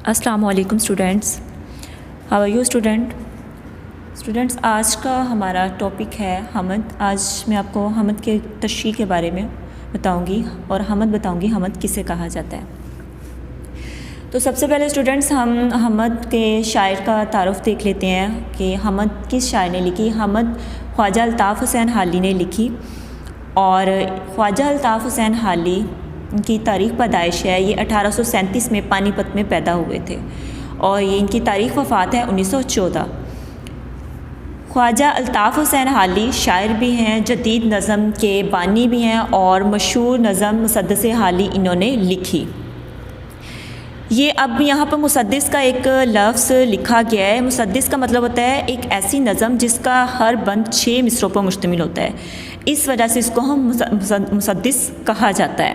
السلام علیکم students, how are you students آج کا ہمارا ٹاپک ہے حمد۔ آج میں آپ کو حمد کے تشریح کے بارے میں بتاؤں گی اور حمد بتاؤں گی حمد کسے کہا جاتا ہے۔ تو سب سے پہلے اسٹوڈینٹس ہم حمد کے شاعر کا تعارف دیکھ لیتے ہیں کہ حمد کس شاعر نے لکھی۔ حمد خواجہ الطاف حسین حالی نے لکھی، اور خواجہ الطاف حسین حالی ان کی تاریخ پیدائش ہے، یہ 1837 میں پانی پت میں پیدا ہوئے تھے، اور یہ ان کی تاریخ وفات ہے 1914۔ خواجہ الطاف حسین حالی شاعر بھی ہیں، جدید نظم کے بانی بھی ہیں، اور مشہور نظم مسدس حالی انہوں نے لکھی۔ یہ اب یہاں پر مسدس کا ایک لفظ لکھا گیا ہے۔ مسدس کا مطلب ہوتا ہے ایک ایسی نظم جس کا ہر بند 6 مصروں پر مشتمل ہوتا ہے، اس وجہ سے اس کو ہم مسدس کہا جاتا ہے۔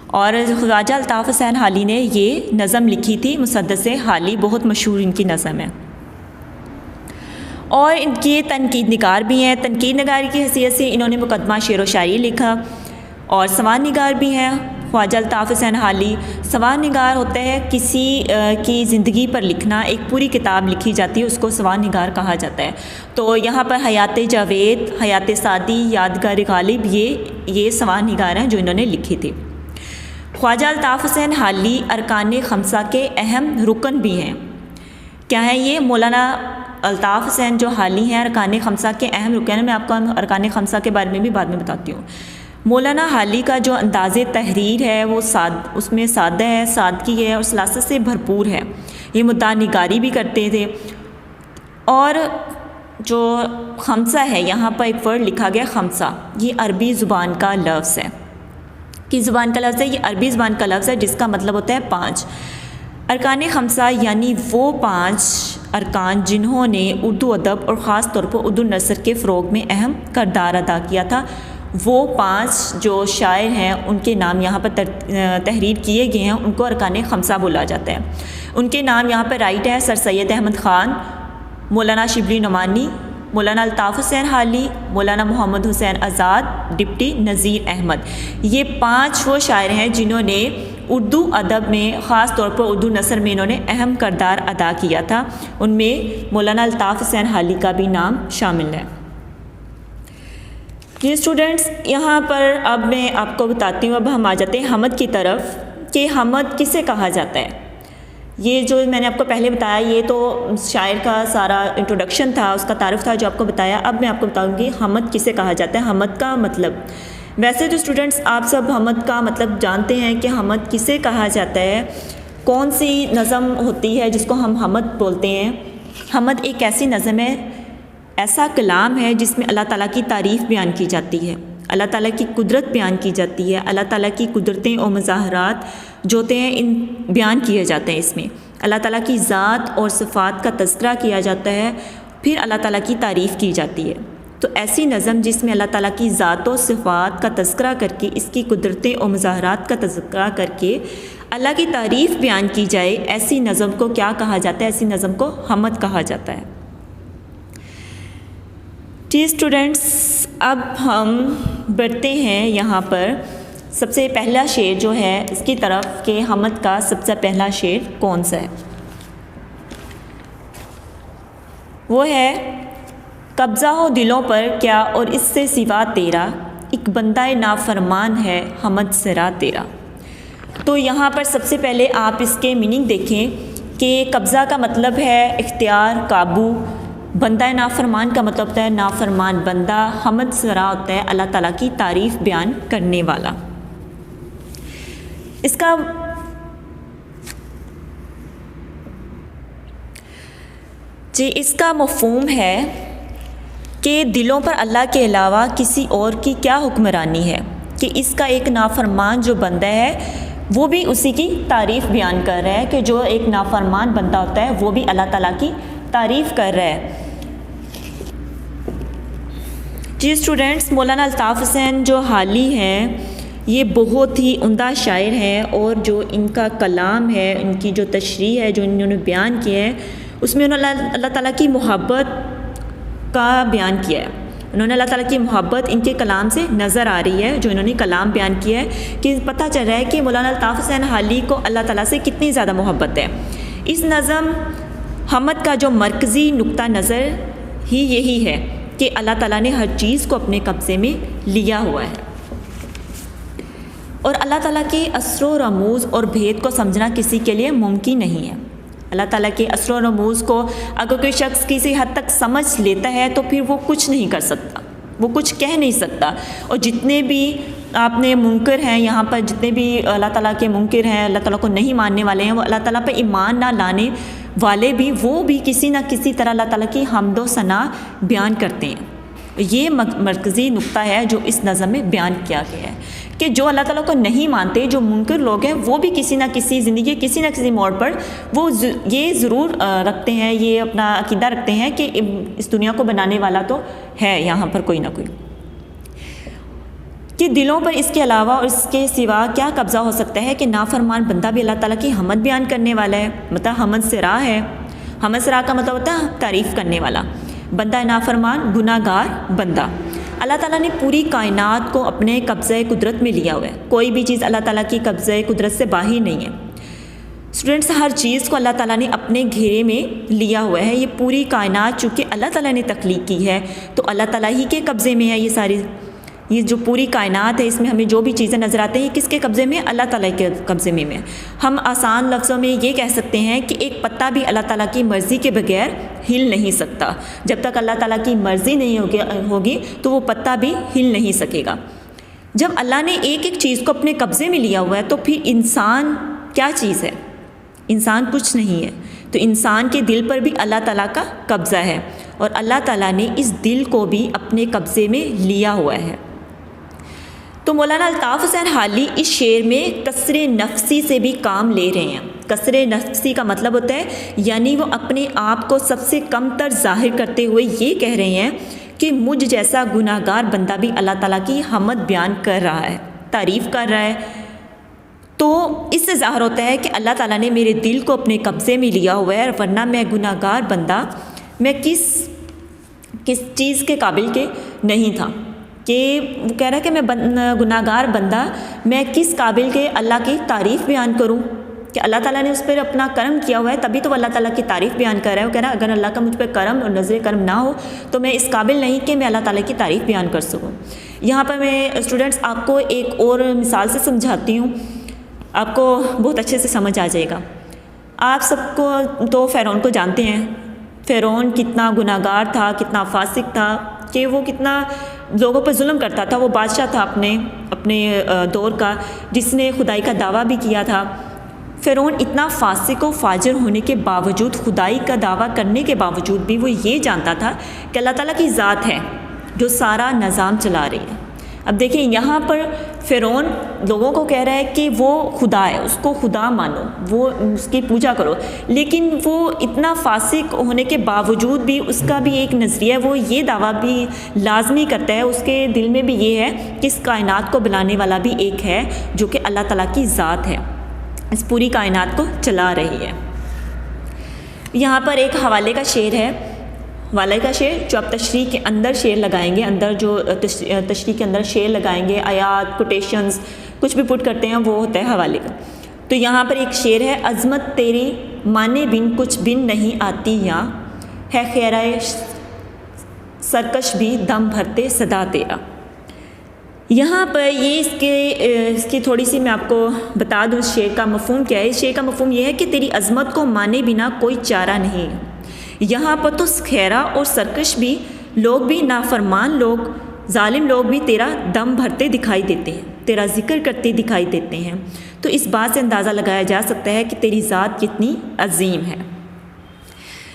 اور خواجہ الطاف حسین حالی نے یہ نظم لکھی تھی، مسدس حالی، بہت مشہور ان کی نظم ہے۔ اور ان کی تنقید نگار بھی ہیں۔ تنقید نگار کی حیثیت سے انہوں نے مقدمہ شعر و شاعری لکھا، اور سوانح نگار بھی ہیں خواجہ الطاف حسین حالی۔ سوانح نگار ہوتا ہے کسی کی زندگی پر لکھنا، ایک پوری کتاب لکھی جاتی ہے، اس کو سوانح نگار کہا جاتا ہے۔ تو یہاں پر حیات جاوید، حیات سعدی، یادگار غالب، یہ سوانح نگار ہیں جو انہوں نے لکھی تھی۔ خواجہ الطاف حسین حالی ارکان خمسہ کے اہم رکن بھی ہیں۔ کیا ہیں یہ؟ مولانا الطاف حسین جو حالی ہیں ارکان خمسہ کے اہم رکن ہیں۔ میں آپ کو ارکان خمسہ کے بارے میں بھی بعد میں بتاتی ہوں۔ مولانا حالی کا جو انداز تحریر ہے وہ اس میں سادہ ہے، سادگی ہے، اور سلاست سے بھرپور ہے۔ یہ مدعا نگاری بھی کرتے تھے۔ اور جو خمسہ ہے، یہاں پر ایک ورڈ لکھا گیا خمسہ، یہ عربی زبان کا لفظ ہے۔ کس زبان کا لفظ ہے؟ یہ عربی زبان کا لفظ ہے، جس کا مطلب ہوتا ہے 5۔ ارکان خمسہ یعنی وہ 5 ارکان جنہوں نے اردو ادب اور خاص طور پر اردو نثر کے فروغ میں اہم کردار ادا کیا تھا۔ وہ 5 جو شاعر ہیں ان کے نام یہاں پر تحریر کیے گئے ہیں، ان کو ارکان خمسہ بولا جاتا ہے۔ ان کے نام یہاں پر رائٹ ہے: سر سید احمد خان، مولانا شبلی نعمانی، مولانا الطاف حسین حالی، مولانا محمد حسین آزاد، ڈپٹی نذیر احمد۔ یہ 5 وہ شاعر ہیں جنہوں نے اردو ادب میں، خاص طور پر اردو نثر میں انہوں نے اہم کردار ادا کیا تھا۔ ان میں مولانا الطاف حسین حالی کا بھی نام شامل ہے۔ یہ اسٹوڈنٹس یہاں پر اب میں آپ کو بتاتی ہوں، اب ہم آ جاتے ہیں حمد کی طرف کہ حمد کسے کہا جاتا ہے۔ یہ جو میں نے آپ کو پہلے بتایا، یہ تو شاعر کا سارا انٹروڈکشن تھا، اس کا تعارف تھا جو آپ کو بتایا۔ اب میں آپ کو بتاؤں گی حمد کسے کہا جاتا ہے، حمد کا مطلب۔ ویسے تو اسٹوڈنٹس آپ سب حمد کا مطلب جانتے ہیں کہ حمد کسے کہا جاتا ہے، کون سی نظم ہوتی ہے جس کو ہم حمد بولتے ہیں۔ حمد ایک ایسی نظم ہے، ایسا کلام ہے جس میں اللہ تعالیٰ کی تعریف بیان کی جاتی ہے، اللہ تعالیٰ کی قدرت بیان کی جاتی ہے، اللہ تعالیٰ کی قدرتیں اور مظاہرات جو ہوتے ہیں ان بیان کیے جاتے ہیں۔ اس میں اللہ تعالیٰ کی ذات اور صفات کا تذکرہ کیا جاتا ہے، پھر اللہ تعالیٰ کی تعریف کی جاتی ہے۔ تو ایسی نظم جس میں اللہ تعالیٰ کی ذات و صفات کا تذکرہ کر کے، اس کی قدرتیں اور مظاہرات کا تذکرہ کر کے اللہ کی تعریف بیان کی جائے، ایسی نظم کو کیا کہا جاتا ہے؟ ایسی نظم کو حمد کہا جاتا ہے۔ جی اسٹوڈنٹس، اب ہم بڑھتے ہیں یہاں پر سب سے پہلا شعر جو ہے اس کی طرف کہ حمد کا سب سے پہلا شعر کون سا ہے۔ وہ ہے: قبضہ ہو دلوں پر کیا اور اس سے سوا تیرا، ایک بندہ نافرمان ہے حمد سرا تیرا۔ تو یہاں پر سب سے پہلے آپ اس کے میننگ دیکھیں کہ قبضہ کا مطلب ہے اختیار، قابو۔ بندہ نافرمان کا مطلب ہوتا ہے نافرمان بندہ۔ حمد سرا ہوتا ہے اللہ تعالیٰ کی تعریف بیان کرنے والا۔ اس کا مفہوم ہے کہ دلوں پر اللہ کے علاوہ کسی اور کی کیا حکمرانی ہے، کہ اس کا ایک نافرمان جو بندہ ہے وہ بھی اسی کی تعریف بیان کر رہا ہے، کہ جو ایک نافرمان بندہ ہوتا ہے وہ بھی اللہ تعالیٰ کی تعریف کر رہا ہے۔ جی اسٹوڈنٹس، مولانا الطاف حسین جو حالی ہیں یہ بہت ہی عمدہ شاعر ہیں، اور جو ان کا کلام ہے، ان کی جو تشریح ہے جو انہوں نے بیان کیا ہے، اس میں انہوں نے اللہ تعالیٰ کی محبت کا بیان کیا ہے۔ انہوں نے اللہ تعالیٰ کی محبت ان کے کلام سے نظر آ رہی ہے، جو انہوں نے کلام بیان کیا ہے، کہ پتہ چل رہا ہے کہ مولانا الطاف حسین حالی کو اللہ تعالیٰ سے کتنی زیادہ محبت ہے۔ اس نظم حمد کا جو مرکزی نقطہ نظر ہی یہی ہے کہ اللہ تعالیٰ نے ہر چیز کو اپنے قبضے میں لیا ہوا ہے، اور اللہ تعالیٰ کے اسر و رموز اور بھید کو سمجھنا کسی کے لیے ممکن نہیں ہے۔ اللہ تعالیٰ کے اسر و رموز کو اگر کوئی شخص کسی حد تک سمجھ لیتا ہے تو پھر وہ کچھ نہیں کر سکتا، وہ کچھ کہہ نہیں سکتا۔ اور جتنے بھی آپ نے منکر ہیں یہاں پر، جتنے بھی اللہ تعالیٰ کے منکر ہیں، اللہ تعالیٰ کو نہیں ماننے والے ہیں، وہ اللہ تعالیٰ پہ ایمان نہ لانے والے بھی، وہ بھی کسی نہ کسی طرح اللہ تعالیٰ کی حمد و ثنا بیان کرتے ہیں۔ یہ مرکزی نقطہ ہے جو اس نظم میں بیان کیا گیا ہے کہ جو اللہ تعالیٰ کو نہیں مانتے، جو منکر لوگ ہیں، وہ بھی کسی نہ کسی زندگی کسی نہ کسی موڑ پر وہ یہ ضرور رکھتے ہیں، یہ اپنا عقیدہ رکھتے ہیں کہ اس دنیا کو بنانے والا تو ہے یہاں پر کوئی نہ کوئی، کہ دلوں پر اس کے علاوہ اور اس کے سوا کیا قبضہ ہو سکتا ہے کہ نافرمان بندہ بھی اللہ تعالیٰ کی حمد بیان کرنے والا ہے۔ مطلب حمد سرا ہے، حمد سرا کا مطلب ہوتا ہے تعریف کرنے والا، بندہ نافرمان گناہ گار بندہ۔ اللہ تعالیٰ نے پوری کائنات کو اپنے قبضہ قدرت میں لیا ہوا ہے، کوئی بھی چیز اللہ تعالیٰ کی قبضہ قدرت سے باہر نہیں ہے۔ اسٹوڈنٹس، ہر چیز کو اللہ تعالیٰ نے اپنے گھیرے میں لیا ہوا ہے۔ یہ پوری کائنات چونکہ اللہ تعالیٰ نے تخلیق کی ہے تو اللہ تعالیٰ ہی کے قبضے میں ہے۔ یہ جو پوری کائنات ہے، اس میں ہمیں جو بھی چیزیں نظر آتی ہیں کس کے قبضے میں؟ اللہ تعالیٰ کے قبضے میں۔ ہم آسان لفظوں میں یہ کہہ سکتے ہیں کہ ایک پتا بھی اللہ تعالیٰ کی مرضی کے بغیر ہل نہیں سکتا۔ جب تک اللہ تعالیٰ کی مرضی نہیں ہوگی تو وہ پتا بھی ہل نہیں سکے گا۔ جب اللہ نے ایک ایک چیز کو اپنے قبضے میں لیا ہوا ہے تو پھر انسان کیا چیز ہے؟ انسان کچھ نہیں ہے۔ تو انسان کے دل پر بھی اللہ تعالیٰ کا قبضہ ہے، اور اللہ تعالیٰ نے اس دل کو بھی اپنے قبضے میں لیا ہوا ہے۔ تو مولانا الطاف حسین حالی اس شعر میں کسر نفسی سے بھی کام لے رہے ہیں۔ کسر نفسی کا مطلب ہوتا ہے یعنی وہ اپنے آپ کو سب سے کم تر ظاہر کرتے ہوئے یہ کہہ رہے ہیں کہ مجھ جیسا گناہ گار بندہ بھی اللہ تعالیٰ کی حمد بیان کر رہا ہے، تعریف کر رہا ہے۔ تو اس سے ظاہر ہوتا ہے کہ اللہ تعالیٰ نے میرے دل کو اپنے قبضے میں لیا ہوا ہے، ورنہ میں گناہ گار بندہ میں کس چیز کے قابل کے نہیں تھا، کہ وہ کہہ رہا ہے کہ میں گناہ گار بندہ میں کس قابل کے اللہ کی تعریف بیان کروں، کہ اللہ تعالیٰ نے اس پر اپنا کرم کیا ہوا ہے تبھی تو وہ اللہ تعالیٰ کی تعریف بیان کر رہا ہے۔ وہ کہہ رہا ہے اگر اللہ کا مجھ پہ کرم اور نظر کرم نہ ہو تو میں اس قابل نہیں کہ میں اللہ تعالیٰ کی تعریف بیان کر سکوں۔ یہاں پر میں اسٹوڈنٹس آپ کو ایک اور مثال سے سمجھاتی ہوں، آپ کو بہت اچھے سے سمجھ آ جائے گا۔ آپ سب کو تو فرعون کو جانتے ہیں، فرعون کتنا گناہ گار تھا، کتنا فاسق تھا، کہ وہ کتنا لوگوں پر ظلم کرتا تھا۔ وہ بادشاہ تھا اپنے دور کا، جس نے خدائی کا دعویٰ بھی کیا تھا۔ فرعون اتنا فاسق و فاجر ہونے کے باوجود، خدائی کا دعویٰ کرنے کے باوجود بھی وہ یہ جانتا تھا کہ اللہ تعالیٰ کی ذات ہے جو سارا نظام چلا رہی ہے۔ اب دیکھیں یہاں پر فرعون لوگوں کو کہہ رہا ہے کہ وہ خدا ہے، اس کو خدا مانو، وہ اس کی پوجا کرو، لیکن وہ اتنا فاسق ہونے کے باوجود بھی اس کا بھی ایک نظریہ، وہ یہ دعویٰ بھی لازمی کرتا ہے، اس کے دل میں بھی یہ ہے کہ اس کائنات کو بنانے والا بھی ایک ہے جو کہ اللہ تعالیٰ کی ذات ہے، اس پوری کائنات کو چلا رہی ہے۔ یہاں پر ایک حوالے کا شعر ہے، حوالے کا شعر جو آپ تشریح کے اندر شعر لگائیں گے، اندر جو تشریح کے اندر شعر لگائیں گے، آیات، کوٹیشنز کچھ بھی پٹ کرتے ہیں وہ ہوتا ہے حوالے کا۔ تو یہاں پر ایک شعر ہے، عظمت تیری مانے بن کچھ بن نہیں آتی، یا ہے خیرائے سرکش بھی دم بھرتے صدا تیرا۔ یہاں پر یہ اس کی تھوڑی سی میں آپ کو بتا دوں اس شعر کا مفہوم کیا ہے۔ اس شعر کا مفہوم یہ ہے کہ تیری عظمت کو مانے بنا کوئی چارہ نہیں ہے۔ یہاں پر تو خیرہ اور سرکش بھی لوگ بھی، نافرمان لوگ، ظالم لوگ بھی تیرا دم بھرتے دکھائی دیتے ہیں، تیرا ذکر کرتے دکھائی دیتے ہیں۔ تو اس بات سے اندازہ لگایا جا سکتا ہے کہ تیری ذات کتنی عظیم ہے۔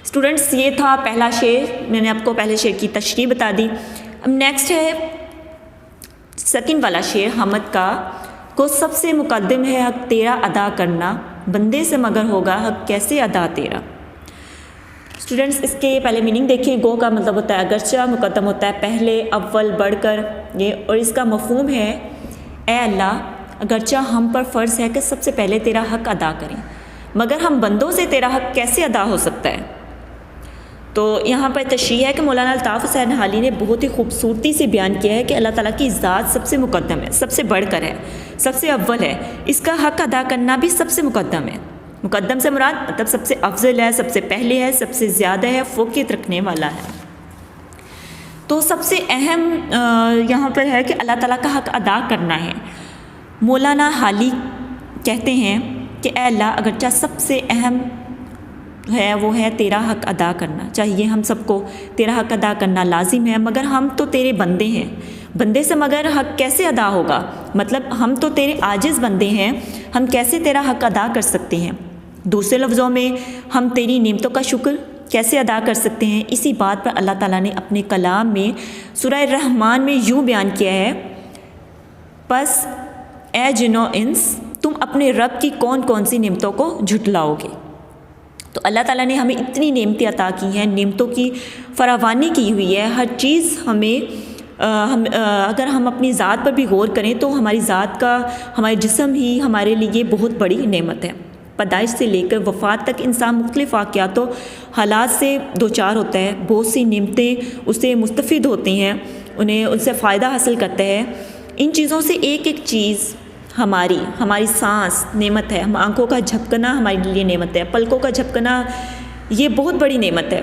اسٹوڈنٹس، یہ تھا پہلا شعر، میں نے آپ کو پہلے شعر کی تشریح بتا دی۔ اب نیکسٹ ہے سیکنڈ والا شعر حمد کا، کو سب سے مقدم ہے حق تیرا ادا کرنا، بندے سے مگر ہوگا حق کیسے ادا تیرا۔ اسٹوڈنٹس، اس کے پہلے میننگ دیکھیے، گو کا مطلب ہوتا ہے اگرچہ، مقدم ہوتا ہے پہلے، اول، بڑھ کر، یہ، اور اس کا مفہوم ہے اے اللہ اگرچہ ہم پر فرض ہے کہ سب سے پہلے تیرا حق ادا کریں، مگر ہم بندوں سے تیرا حق کیسے ادا ہو سکتا ہے۔ تو یہاں پر تشریح ہے کہ مولانا الطاف حسین حالی نے بہت ہی خوبصورتی سے بیان کیا ہے کہ اللہ تعالیٰ کی ذات سب سے مقدم ہے، سب سے بڑھ کر ہے، سب سے اول ہے، اس کا حق ادا کرنا بھی سب سے مقدم ہے۔ مقدم سے مراد مطلب سب سے افضل ہے، سب سے پہلے ہے، سب سے زیادہ ہے، فوقیت رکھنے والا ہے۔ تو سب سے اہم یہاں پر ہے کہ اللہ تعالیٰ کا حق ادا کرنا ہے۔ مولانا حالی کہتے ہیں کہ اے اللہ، اگرچہ سب سے اہم ہے وہ ہے تیرا حق ادا کرنا، چاہیے ہم سب کو تیرا حق ادا کرنا لازم ہے، مگر ہم تو تیرے بندے ہیں، بندے سے مگر حق کیسے ادا ہوگا؟ مطلب ہم تو تیرے عاجز بندے ہیں، ہم کیسے تیرا حق ادا کر سکتے ہیں؟ دوسرے لفظوں میں ہم تیری نعمتوں کا شکر کیسے ادا کر سکتے ہیں؟ اسی بات پر اللہ تعالیٰ نے اپنے کلام میں سورہ الرحمن میں یوں بیان کیا ہے، پس اے جن و انس، تم اپنے رب کی کون کون سی نعمتوں کو جھٹلاؤ گے؟ تو اللہ تعالیٰ نے ہمیں اتنی نعمتیں عطا کی ہیں، نعمتوں کی فراوانی کی ہوئی ہے، ہر چیز ہمیں اگر ہم اپنی ذات پر بھی غور کریں تو ہماری ذات کا ہمارے جسم ہی ہمارے لیے بہت بڑی نعمت ہے۔ پیدائش سے لے کر وفات تک انسان مختلف واقعات و حالات سے دوچار ہوتا ہے، بہت سی نعمتیں اسے مستفید ہوتی ہیں، ان سے فائدہ حاصل کرتا ہے۔ ان چیزوں سے ایک ایک چیز ہماری سانس نعمت ہے، ہم آنکھوں کا جھپکنا ہمارے لیے نعمت ہے، پلکوں کا جھپکنا یہ بہت بڑی نعمت ہے۔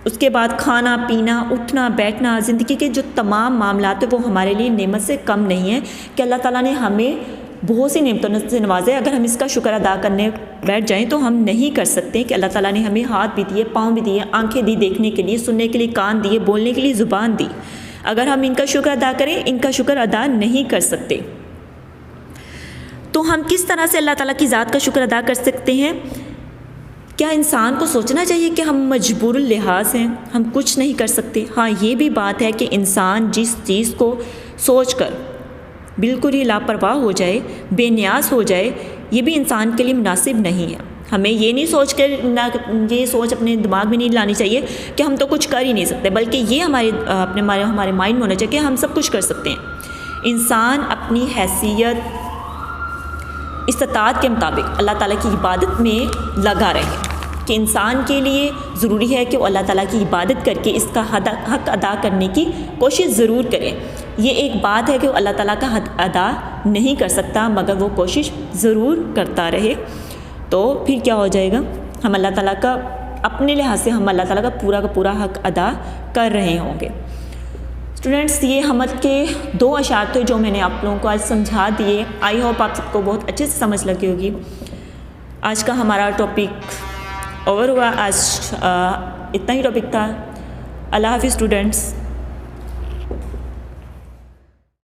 اس کے بعد کھانا پینا، اٹھنا بیٹھنا، زندگی کے جو تمام معاملات ہیں وہ ہمارے لیے نعمت سے کم نہیں ہیں کہ اللہ تعالیٰ نے ہمیں بہت سی نعمتوں سے نوازا ہے۔ اگر ہم اس کا شکر ادا کرنے بیٹھ جائیں تو ہم نہیں کر سکتے کہ اللہ تعالیٰ نے ہمیں ہاتھ بھی دیے، پاؤں بھی دیے، آنکھیں دی دیکھنے کے لیے، سننے کے لیے کان دیے، بولنے کے لیے زبان دی۔ اگر ہم ان کا شکر ادا کریں، ان کا شکر ادا نہیں کر سکتے تو ہم کس طرح سے اللہ تعالیٰ کی ذات کا شکر ادا کر سکتے ہیں؟ کیا انسان کو سوچنا چاہیے کہ ہم مجبور اللحاظ ہیں، ہم کچھ نہیں کر سکتے؟ ہاں، یہ بھی بات ہے کہ انسان جس چیز کو سوچ کر بالکل ہی لاپرواہ ہو جائے، بے نیاز ہو جائے، یہ بھی انسان کے لیے مناسب نہیں ہے۔ ہمیں یہ نہیں سوچ کر یہ سوچ اپنے دماغ میں نہیں لانی چاہیے کہ ہم تو کچھ کر ہی نہیں سکتے، بلکہ یہ ہمارے مائنڈ میں ہونا چاہیے کہ ہم سب کچھ کر سکتے ہیں۔ انسان اپنی حیثیت استطاعت کے مطابق اللہ تعالیٰ کی عبادت میں لگا رہے، کہ انسان کے لیے ضروری ہے کہ وہ اللہ تعالیٰ کی عبادت کر کے اس کا حق ادا کرنے کی کوشش ضرور کرے۔ یہ ایک بات ہے کہ وہ اللہ تعالیٰ کا حق ادا نہیں کر سکتا، مگر وہ کوشش ضرور کرتا رہے، تو پھر کیا ہو جائے گا؟ ہم اللہ تعالیٰ کا اپنے لحاظ سے ہم اللہ تعالیٰ کا پورا حق ادا کر رہے ہوں گے۔ اسٹوڈنٹس، یہ حمد کے 2 اشعار تھے جو میں نے آپ لوگوں کو آج سمجھا دیے۔ آئی ہوپ آپ سب کو بہت اچھے سے سمجھ لگی ہوگی۔ آج کا ہمارا ٹاپک اوور ہوا، آج اتنا ہی ٹاپک تھا۔ اللہ حافظ اسٹوڈنٹس۔